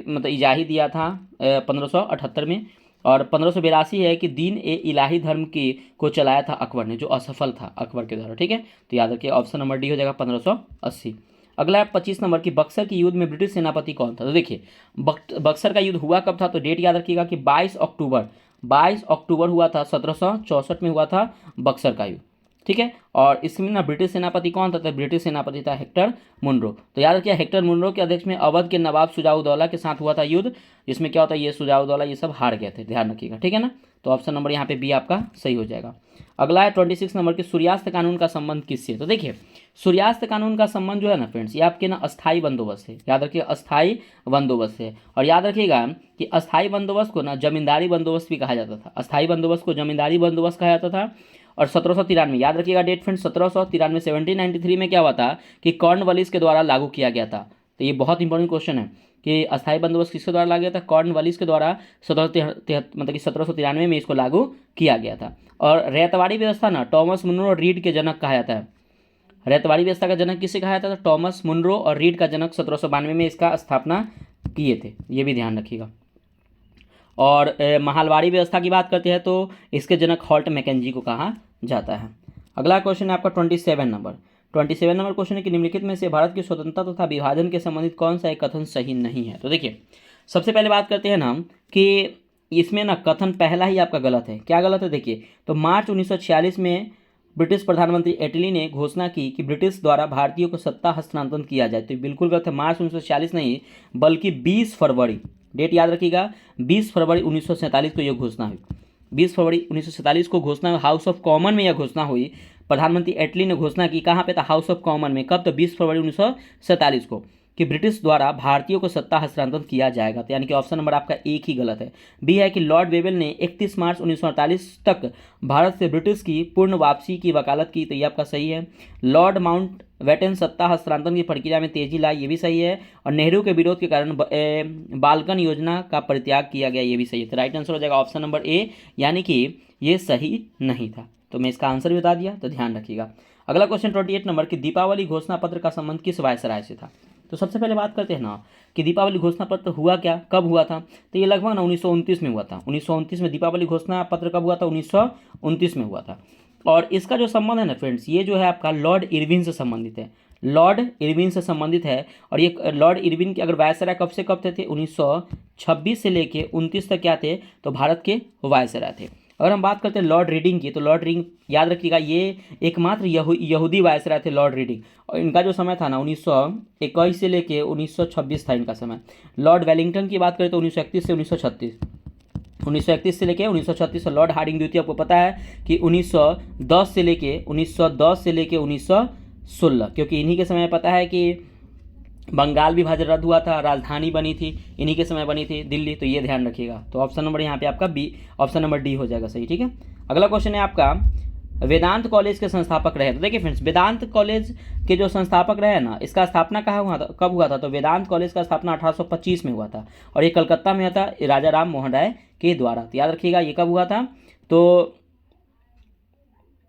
मतलब इजाही दिया था 1578 में। और 1582 है कि दीन ए इलाही धर्म की को चलाया था अकबर ने, जो असफल था अकबर के द्वारा। ठीक है, तो याद रखिए ऑप्शन नंबर डी हो जाएगा 1580। अगला 25 नंबर की बक्सर के युद्ध में ब्रिटिश सेनापति कौन था? तो देखिए बक्सर का युद्ध हुआ कब था? तो डेट याद रखिएगा कि 22 अक्टूबर हुआ था 1764 में हुआ था बक्सर का युद्ध। ठीक है। और इसमें ना ब्रिटिश सेनापति कौन था? तो ब्रिटिश सेनापति था हेक्टर मुनरो। तो याद रखिए हेक्टर मुनरो के अध्यक्ष में अवध के नवाब शुजाउद्दौला के साथ हुआ था युद्ध, जिसमें क्या होता है ये शुजाउद्दौला ये सब हार गए थे, ध्यान रखिएगा, ठीक है ना। तो ऑप्शन नंबर यहाँ पे बी आपका सही हो जाएगा। अगला है 26 नंबर के सूर्यास्त कानून का संबंध किससे? तो देखिए सूर्यास्त कानून का संबंध जो है ना फ्रेंड्स, ये आपके ना अस्थाई बंदोबस्त है, याद रखिए अस्थाई बंदोबस्त है। और याद रखिएगा कि अस्थाई बंदोबस्त को ना जमींदारी बंदोबस्त भी कहा जाता था, अस्थाई बंदोबस्त को जमींदारी बंदोबस्त कहा जाता था। और 1793 याद रखिएगा डेट फ्रेंड्स, 1793 1793 में क्या हुआ था कि कॉर्नवालिस के द्वारा लागू किया गया था। तो ये बहुत इंपॉर्टेंट क्वेश्चन है कि अस्थाई बंदोबस्त किसके द्वारा लागू किया था? कॉर्नवालिस के द्वारा मतलब कि 1793 में इसको लागू किया गया था। और रैयतवाड़ी व्यवस्था ना टॉमस मुनरो और रीड के जनक कहा जाता है। रैयतवाड़ी व्यवस्था का जनक किसे कहा जाता था? टॉमस मुनरो और रीड का जनक 1792 में इसका स्थापना किए थे, ये भी ध्यान रखिएगा। और महालवाड़ी व्यवस्था की बात करते हैं तो इसके जनक हॉल्ट मैकेंजी को कहा जाता है। अगला क्वेश्चन है आपका 27 नंबर। 27 नंबर क्वेश्चन है कि निम्नलिखित में से भारत की स्वतंत्रता तथा विभाजन के संबंधित कौन सा एक कथन सही नहीं है? तो देखिए सबसे पहले बात करते हैं ना कि इसमें ना कथन पहला ही आपका गलत है। क्या गलत है? देखिए तो मार्च 1946 में ब्रिटिश प्रधानमंत्री एटली ने घोषणा की कि ब्रिटिश द्वारा भारतीयों को सत्ता हस्तांतरण किया जाए, तो बिल्कुल गलत है। मार्च 1946 नहीं बल्कि 20 फरवरी, डेट याद रखिएगा, 20 फरवरी 1947 को यह घोषणा हुई। 20 फरवरी 1947 को घोषणा हाउस ऑफ कॉमन में यह घोषणा हुई। प्रधानमंत्री एटली ने घोषणा की, कहाँ पे था? हाउस ऑफ कॉमन में। कब? तो 20 फरवरी 1947 को, कि ब्रिटिश द्वारा भारतीयों को सत्ता हस्तांतरण किया जाएगा। तो यानी कि ऑप्शन नंबर आपका एक ही गलत है। बी है कि लॉर्ड वेवेल ने 31 मार्च 1948 तक भारत से ब्रिटिश की पूर्ण वापसी की वकालत की, तो ये आपका सही है। लॉर्ड माउंट बैटन सत्ता हस्तांतरण की प्रक्रिया में तेजी लाई, ये भी सही है। और नेहरू के विरोध के कारण बाल्कन योजना का परित्याग किया गया, ये भी सही है। तो राइट आंसर हो जाएगा ऑप्शन नंबर ए, यानी कि ये सही नहीं था। तो मैं इसका आंसर भी बता दिया, तो ध्यान रखिएगा। अगला क्वेश्चन 28 नंबर की दीपावली घोषणा पत्र का संबंध किस वायसराय से था? तो सबसे पहले बात करते हैं ना कि दीपावली घोषणा पत्र हुआ क्या, कब हुआ था? तो ये लगभग ना 1929 में हुआ था। 1929 में दीपावली घोषणा पत्र कब हुआ था? 1929 में हुआ था। और इसका जो संबंध है ना फ्रेंड्स, ये जो है आपका लॉर्ड इरविन से संबंधित है, लॉर्ड इरविन से संबंधित है। और ये लॉर्ड इरविन के अगर वायसराय कब से कब थे? 1926 से लेके 29 तक क्या थे? तो भारत के वायसराय थे। अगर हम बात करते हैं लॉर्ड रीडिंग की, तो लॉर्ड रीडिंग याद रखिएगा ये एकमात्र यहूदी वायसराय थे लॉर्ड रीडिंग। और इनका जो समय था ना 1921 से लेके 1926 था इनका समय। लॉर्ड वेलिंगटन की बात करें तो 1931 से 1936, 1931 से लेके 1936। लॉर्ड हार्डिंग द्वितीय आपको पता है कि 1910 से लेके 1916, क्योंकि इन्हीं के समय पता है कि बंगाल विभाजन रद्द हुआ था, राजधानी बनी थी, इन्हीं के समय बनी थी दिल्ली। तो ये ध्यान रखिएगा। तो ऑप्शन नंबर यहाँ पे आपका बी, ऑप्शन नंबर डी हो जाएगा सही, ठीक है। अगला क्वेश्चन है आपका वेदांत कॉलेज के संस्थापक रहे। तो देखिए फ्रेंड्स वेदांत कॉलेज के जो संस्थापक रहे ना, इसका स्थापना कहाँ हुआ था, कब हुआ था? तो वेदांत कॉलेज का स्थापना 1825 में हुआ था और ये कलकत्ता में हुआ था राजा राम मोहन राय के द्वारा। तो याद रखिएगा ये कब हुआ था? तो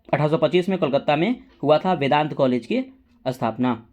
1825 में कलकत्ता में हुआ था वेदांत कॉलेज की स्थापना।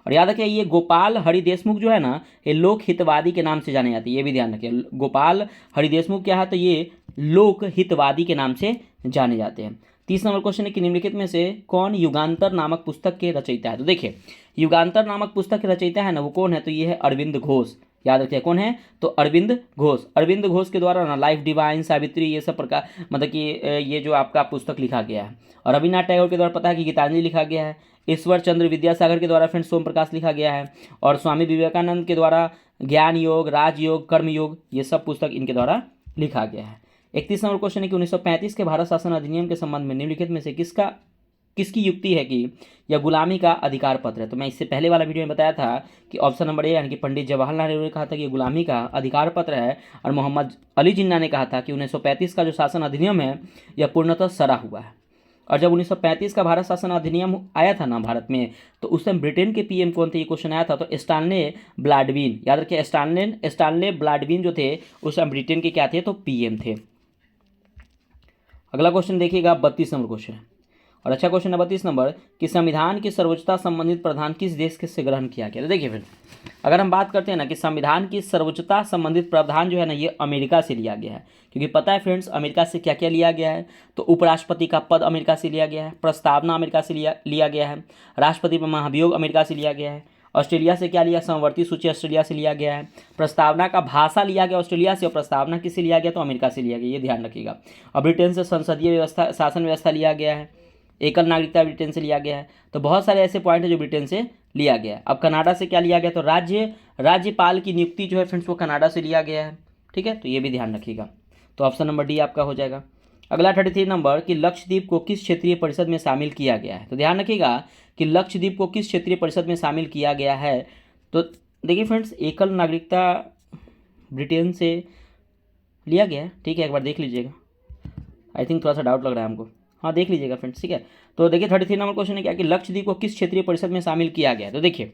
और याद रखिए ये गोपाल हरि देशमुख जो है ना, ये लोक हितवादी के नाम से जाने जाती है, ये भी ध्यान रखिए। गोपाल हरि देशमुख क्या है? तो ये लोक हितवादी के नाम से जाने जाते हैं। 30 नंबर क्वेश्चन है कि निम्नलिखित में से कौन युगांतर नामक पुस्तक के रचयिता है? तो देखिए युगांतर नामक पुस्तक के रचयिता है ना, वो कौन है? तो ये है अरविंद घोष। याद रखिए कौन है? तो अरविंद घोष। अरविंद घोष के द्वारा ना लाइफ डिवाइन, सावित्री, ये सब प्रकार मतलब कि ये जो आपका पुस्तक लिखा गया है। और रविन्द्रनाथ टैगोर के द्वारा पता है कि गीतांजलि लिखा गया है। ईश्वर चंद्र विद्यासागर के द्वारा फ्रेंड्स सोम प्रकाश लिखा गया है। और स्वामी विवेकानंद के द्वारा ज्ञान योग, राजयोग, कर्म योग, ये सब पुस्तक इनके द्वारा लिखा गया है। 31 नंबर क्वेश्चन है कि 1935 के भारत शासन अधिनियम के संबंध में निम्नलिखित में से किसकी युक्ति है कि यह गुलामी का अधिकार पत्र है? तो मैं इससे पहले वाला वीडियो में बताया था कि ऑप्शन नंबर ए यानी कि पंडित जवाहरलाल नेहरू ने कहा था कि ये गुलामी का अधिकार पत्र है। और मोहम्मद अली जिन्ना ने कहा था कि 1935 का जो शासन अधिनियम है यह पूर्णतः सरा हुआ है। और जब 1935 का भारत शासन अधिनियम आया था ना भारत में, तो उस टाइम ब्रिटेन के पीएम कौन थे? ये क्वेश्चन आया था। तो स्टानले ब्लैडविन, याद रखिए स्टानले ब्लैडविन जो थे उस टाइम ब्रिटेन के क्या थे? तो पीएम थे। अगला क्वेश्चन देखिएगा 32 नंबर क्वेश्चन है और अच्छा क्वेश्चन है 32 नंबर कि संविधान की सर्वोच्चता संबंधित प्रावधान किस देश से ग्रहण किया गया? तो देखिए फिर अगर हम बात करते हैं ना कि संविधान की सर्वोच्चता संबंधित प्रावधान जो है ना ये अमेरिका से लिया गया है, क्योंकि पता है फ्रेंड्स अमेरिका से क्या क्या लिया गया है? तो उपराष्ट्रपति का पद अमेरिका से लिया गया है, प्रस्तावना अमेरिका से लिया गया है, राष्ट्रपति पर महाभियोग अमेरिका से लिया गया है। ऑस्ट्रेलिया से क्या लिया? समवर्ती सूची ऑस्ट्रेलिया से लिया गया है। प्रस्तावना का भाषा लिया गया ऑस्ट्रेलिया से और प्रस्तावना किससे लिया गया? तो अमेरिका से लिया गया, ये ध्यान रखिएगा। और ब्रिटेन से संसदीय व्यवस्था, शासन व्यवस्था लिया गया है। एकल नागरिकता ब्रिटेन से लिया गया है। तो बहुत सारे ऐसे पॉइंट है जो ब्रिटेन से लिया गया है। अब कनाडा से क्या लिया गया, तो राज्यपाल की नियुक्ति जो है फ्रेंड्स वो कनाडा से लिया गया है। ठीक है, तो ये भी ध्यान रखिएगा। तो ऑप्शन नंबर डी आपका हो जाएगा। अगला 33 नंबर कि लक्षद्वीप को किस क्षेत्रीय परिषद में शामिल किया गया है। तो ध्यान रखिएगा कि लक्षद्वीप को किस क्षेत्रीय परिषद में शामिल किया गया है। तो देखिए फ्रेंड्स, एकल नागरिकता ब्रिटेन से लिया गया है। ठीक है, एक बार देख लीजिएगा। आई थिंक थोड़ा सा डाउट लग रहा है हमको। हाँ, देख लीजिएगा फ्रेंड्स। ठीक है, तो देखिए 33 नंबर क्वेश्चन है क्या कि लक्षद्वीप को किस क्षेत्रीय परिषद में शामिल किया गया है। तो देखिए,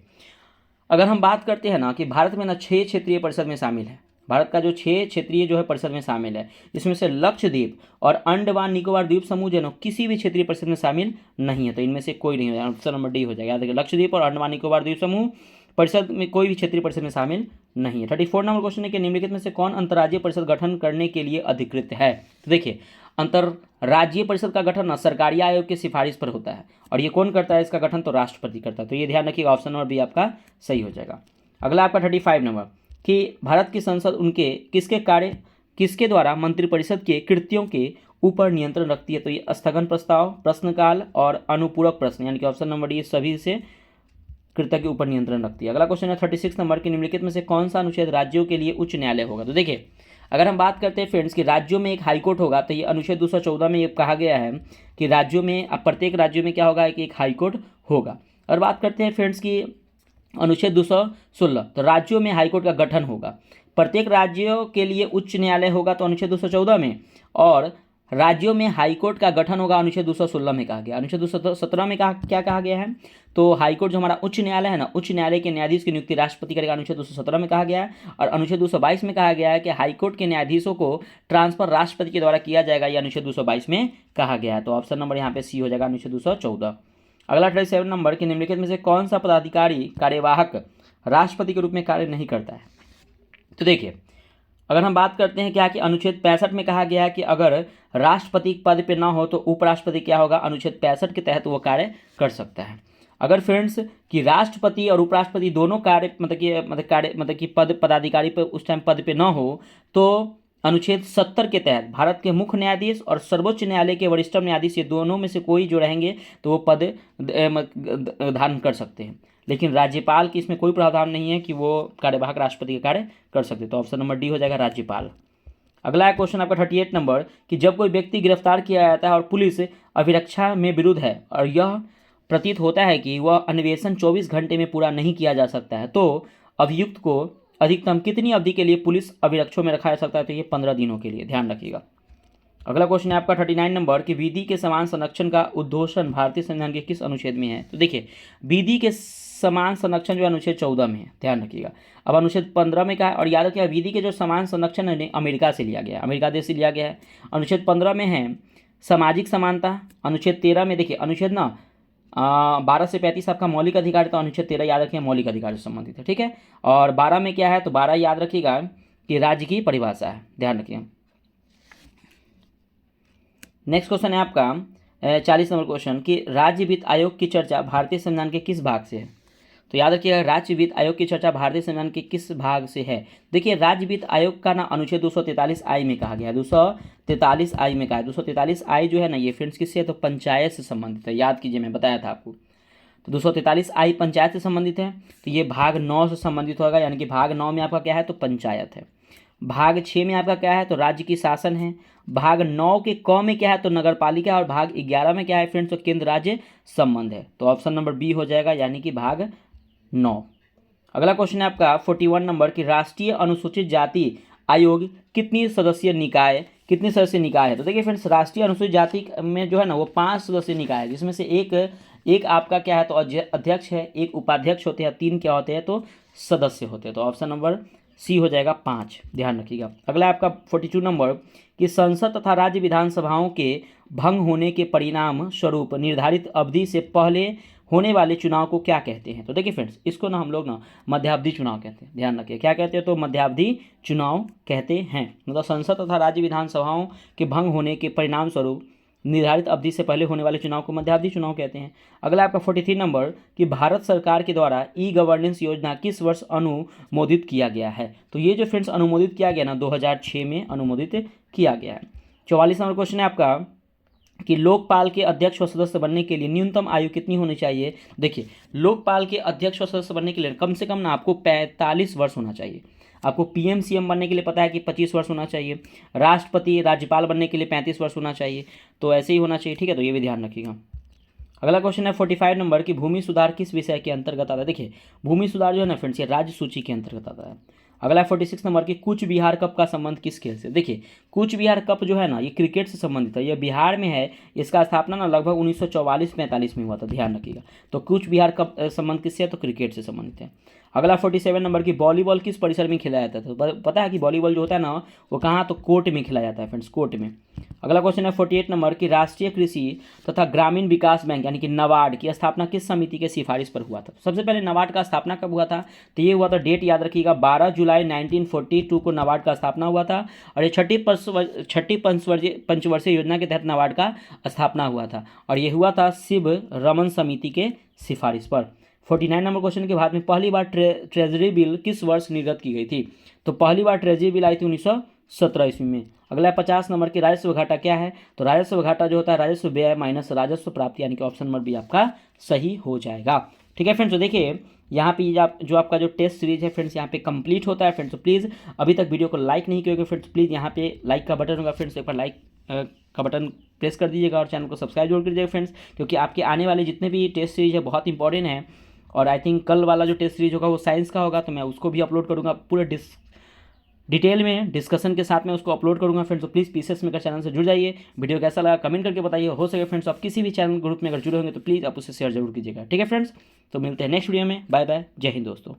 अगर हम बात करते हैं ना कि भारत में ना 6 क्षेत्रीय परिषद में शामिल है। भारत का जो 6 क्षेत्रीय जो है परिषद में शामिल है, इसमें से लक्षद्वीप और अंडमान निकोबार द्वीप समूह जो है ना किसी भी क्षेत्रीय परिषद में शामिल नहीं है। तो इनमें से कोई नहीं है, ऑप्शन नंबर डी हो जाएगा। याद रखिए, लक्षद्वीप और अंडमान निकोबार द्वीप समूह परिषद में कोई भी क्षेत्रीय परिषद में शामिल नहीं है। 34 नंबर क्वेश्चन है कि निम्नलिखित में से कौन अंतर्राज्यीय परिषद गठन करने के लिए अधिकृत है। तो देखिए, अंतर्राज्यीय परिषद का गठन ना सरकारी आयोग की सिफारिश पर होता है, और ये कौन करता है इसका गठन, तो राष्ट्रपति करता है। तो ये ध्यान रखिएगा, ऑप्शन नंबर बी आपका सही हो जाएगा। अगला आपका 35 नंबर कि भारत की संसद उनके किसके द्वारा मंत्रिपरिषद के कृत्यों के ऊपर नियंत्रण रखती है। तो ये स्थगन प्रस्ताव, प्रश्नकाल और अनुपूरक प्रश्न, यानी कि ऑप्शन नंबर डी सभी से कृत्य के ऊपर नियंत्रण रखती है। अगला क्वेश्चन है 36 नंबर कि निम्नलिखित में से कौन सा अनुच्छेद राज्यों के लिए उच्च न्यायालय होगा। तो देखिए, अगर हम बात करते हैं फ्रेंड्स कि राज्यों में एक हाईकोर्ट होगा, तो ये अनुच्छेद 214 में ये कहा गया है कि राज्यों में, अब प्रत्येक राज्यों में क्या होगा कि एक हाईकोर्ट होगा। और बात करते हैं फ्रेंड्स की अनुच्छेद 216, तो राज्यों में हाईकोर्ट का गठन होगा। प्रत्येक राज्यों के लिए उच्च न्यायालय होगा तो अनुच्छेद 214 में, और राज्यों में हाईकोर्ट का गठन होगा अनुच्छेद 216 में कहा गया। अनुच्छेद 217 में क्या कहा गया है, तो हाईकोर्ट जो हमारा उच्च न्यायालय है ना, उच्च न्यायालय के न्यायाधीश की नियुक्ति राष्ट्रपति करेगा, अनुच्छेद 217 में कहा गया है। और अनुच्छेद 222 में कहा गया है कि हाईकोर्ट के न्यायाधीशों को ट्रांसफर राष्ट्रपति के द्वारा किया जाएगा, यह अनुच्छेद 222 में कहा गया है। तो ऑप्शन नंबर यहाँ पे सी हो जाएगा, अनुच्छेद 214। अगला 37 नंबर कि निम्नलिखित में से कौन सा पदाधिकारी कार्यवाहक राष्ट्रपति के रूप में कार्य नहीं करता है। तो देखिए, अगर हम बात करते हैं क्या कि अनुच्छेद 65 में कहा गया है कि अगर राष्ट्रपति पद पे ना हो तो उपराष्ट्रपति क्या होगा, अनुच्छेद 65 के तहत वो कार्य कर सकता है। अगर फ्रेंड्स कि राष्ट्रपति और उपराष्ट्रपति दोनों कार्य मतलब कि पदाधिकारी पे उस टाइम पद पे ना हो, तो अनुच्छेद 70 के तहत भारत के मुख्य न्यायाधीश और सर्वोच्च न्यायालय के वरिष्ठ न्यायाधीश, ये दोनों में से कोई जो रहेंगे तो वो पद धारण कर सकते हैं। लेकिन राज्यपाल की इसमें कोई प्रावधान नहीं है कि वो कार्यवाहक राष्ट्रपति का कार्य कर सकते। तो ऑप्शन नंबर डी हो जाएगा, राज्यपाल। अगला क्वेश्चन आपका 38 नंबर कि जब कोई व्यक्ति गिरफ्तार किया जाता है और पुलिस अभिरक्षा में विरुद्ध है और यह प्रतीत होता है कि वह अन्वेषण 24 घंटे में पूरा नहीं किया जा सकता है, तो अभियुक्त को अधिकतम कितनी अवधि के लिए पुलिस अभिरक्षा में रखा जा सकता है। तो ये 15 दिनों के लिए, ध्यान रखिएगा। अगला क्वेश्चन है आपका 39 नंबर कि विधि के समान संरक्षण का उद्घोषण भारतीय संविधान के किस अनुच्छेद में है। तो देखिए, विधि के समान संरक्षण जो अनुच्छेद 14 में है, ध्यान रखिएगा। अब अनुच्छेद 15 में क्या है, और याद रखिएगा विधि के जो समान संरक्षण है अमेरिका से लिया गया है, अमेरिका देश से लिया गया है। अनुच्छेद 15 में है सामाजिक समानता। अनुच्छेद 13 में देखिए, अनुच्छेद 12 से 35 आपका मौलिक अधिकार, तो अनुच्छेद 13 याद रखिए मौलिक अधिकार से संबंधित है। ठीक है, और 12 में क्या है, तो 12 याद रखिएगा कि राज्य की परिभाषा है, ध्यान रखिए। नेक्स्ट क्वेश्चन है आपका 40 नंबर क्वेश्चन कि राज्य वित्त आयोग की चर्चा भारतीय संविधान के किस भाग से है। तो याद रखिएगा, राज्य वित्त आयोग की चर्चा भारतीय संविधान के किस भाग से है। देखिए, राज्य वित्त आयोग का ना अनुच्छेद 243 आई में कहा गया है, 243 आई में कहा है। 243 आई जो है ना, ये फ्रेंड्स किससे है, तो पंचायत से संबंधित है। याद कीजिए, मैं बताया था आपको। तो 243 आई पंचायत से संबंधित है, तो ये भाग 9 से संबंधित होगा, यानी कि भाग 9 में आपका क्या है, तो पंचायत है। भाग 6 में आपका क्या है, तो राज्य की शासन है। भाग 9 के क में क्या है, तो नगर पालिका है। और भाग 11 में क्या है फ्रेंड्स, तो केंद्र राज्य संबंध है। तो ऑप्शन नंबर बी हो जाएगा, यानी कि भाग 9। अगला क्वेश्चन है आपका 41 नंबर कि राष्ट्रीय अनुसूचित जाति आयोग कितनी सदस्यीय निकाय है। तो देखिए फ्रेंड्स, राष्ट्रीय अनुसूचित जाति में जो है ना वो 5 सदस्यीय निकाय है, जिसमें से एक आपका क्या है, तो अध्यक्ष है, एक उपाध्यक्ष होते हैं, 3 क्या होते हैं, तो सदस्य होते हैं। तो ऑप्शन नंबर सी हो जाएगा 5, ध्यान रखिएगा। अगला आपका 42 नंबर कि संसद तथा राज्य विधानसभाओं के भंग होने के परिणाम स्वरूप निर्धारित अवधि से पहले होने वाले चुनाव को क्या कहते हैं। तो देखिए फ्रेंड्स, इसको ना हम लोग ना मध्यावधि चुनाव कहते हैं, ध्यान रखिए। क्या कहते हैं, तो मध्यावधि चुनाव कहते हैं। मतलब संसद तथा राज्य विधानसभाओं के भंग होने के परिणाम स्वरूप निर्धारित अवधि से पहले होने वाले चुनाव को मध्यावधि चुनाव कहते हैं। अगला आपका 43 नंबर कि भारत सरकार के द्वारा ई गवर्नेंस योजना किस वर्ष अनुमोदित किया गया है। तो ये जो फ्रेंड्स अनुमोदित किया गया ना, 2006 में अनुमोदित किया गया है। 44 नंबर क्वेश्चन है आपका कि लोकपाल के अध्यक्ष व सदस्य बनने के लिए न्यूनतम आयु कितनी होनी चाहिए। देखिए, लोकपाल के अध्यक्ष व सदस्य बनने के लिए कम से कम ना आपको 45 वर्ष होना चाहिए। आपको पीएम सीएम बनने के लिए पता है कि 25 वर्ष होना चाहिए। राष्ट्रपति राज्यपाल बनने के लिए 35 वर्ष होना चाहिए। तो ऐसे ही होना चाहिए, ठीक है। तो ये भी ध्यान रखिएगा। अगला क्वेश्चन है 45 नंबर की, भूमि सुधार किस विषय के अंतर्गत आता है। देखिए, भूमि सुधार जो है ना फ्रेंड्स, ये राज्य सूची के अंतर्गत आता है। अगला 46 नंबर की, कूच बिहार कप का संबंध किस खेल से। देखिए, कूच बिहार कप जो है ना, ये क्रिकेट से संबंधित है। ये बिहार में है। इसका स्थापना ना लगभग 1944-45 में हुआ था, ध्यान रखिएगा। तो कूच बिहार कप संबंध किससे है, तो क्रिकेट से संबंधित है। अगला 47 नंबर की, वॉलीबॉल किस परिसर में खेला जाता है। तो पता है कि वॉलीबॉल जो होता है ना, वो कहाँ, तो कोर्ट में खेला जाता है फ्रेंड्स, कोर्ट में। अगला क्वेश्चन है 48 नंबर की, राष्ट्रीय कृषि तथा ग्रामीण विकास बैंक यानी कि नाबार्ड की स्थापना किस समिति के सिफारिश पर हुआ था। सबसे पहले नाबार्ड का स्थापना कब हुआ था, तो ये हुआ था, डेट याद रखिएगा, 12 जुलाई 1942 को नाबार्ड का स्थापना हुआ था। और ये छठी पंचवर्षीय योजना के तहत नाबार्ड का स्थापना हुआ था। और ये हुआ था शिव रमन समिति के सिफारिश पर। 49 नंबर क्वेश्चन के बाद में, पहली बार ट्रेजरी बिल किस वर्ष निर्गत की गई थी। तो पहली बार ट्रेजरी बिल आई थी 1917 ईस्वी में। अगला 50 नंबर की, राजस्व घाटा क्या है। तो राजस्व घाटा जो होता है, राजस्व व्यय माइनस राजस्व प्राप्ति, यानी कि ऑप्शन नंबर बी आपका सही हो जाएगा। ठीक है फ्रेंड्स, तो देखिए यहाँ पे जो आपका जो टेस्ट सीरीज है फ्रेंड्स, यहाँ पे कंप्लीट होता है फ्रेंड्स। तो प्लीज़ अभी तक वीडियो को लाइक नहीं किए फ्रेंड्स, प्लीज़ यहाँ पे लाइक का बटन होगा फ्रेंड्स, एक बार लाइक का बटन प्रेस कर दीजिएगा और चैनल को सब्सक्राइब जरूर कीजिएगा फ्रेंड्स, क्योंकि आपके आने वाले जितने भी टेस्ट सीरीज है बहुत इंपॉर्टेंट है। और आई थिंक कल वाला जो टेस्ट सीरीज होगा वो साइंस का होगा, तो मैं उसको भी अपलोड करूँगा पूरे डिटेल में डिस्कशन के साथ में उसको अपलोड करूंगा फ्रेंड्स। तो प्लीज़ पीसीएस मेकर चैनल से जुड़ जाइए। वीडियो कैसा लगा कमेंट करके बताइए। हो सके फ्रेंड्स आप किसी भी चैनल ग्रुप में अगर जुड़े होंगे तो प्लीज़ आप उसे शेयर जरूर कीजिएगा। ठीक है फ्रेंड्स, तो मिलते हैं नेक्स्ट वीडियो में। बाय बाय, जय हिंद दोस्तों।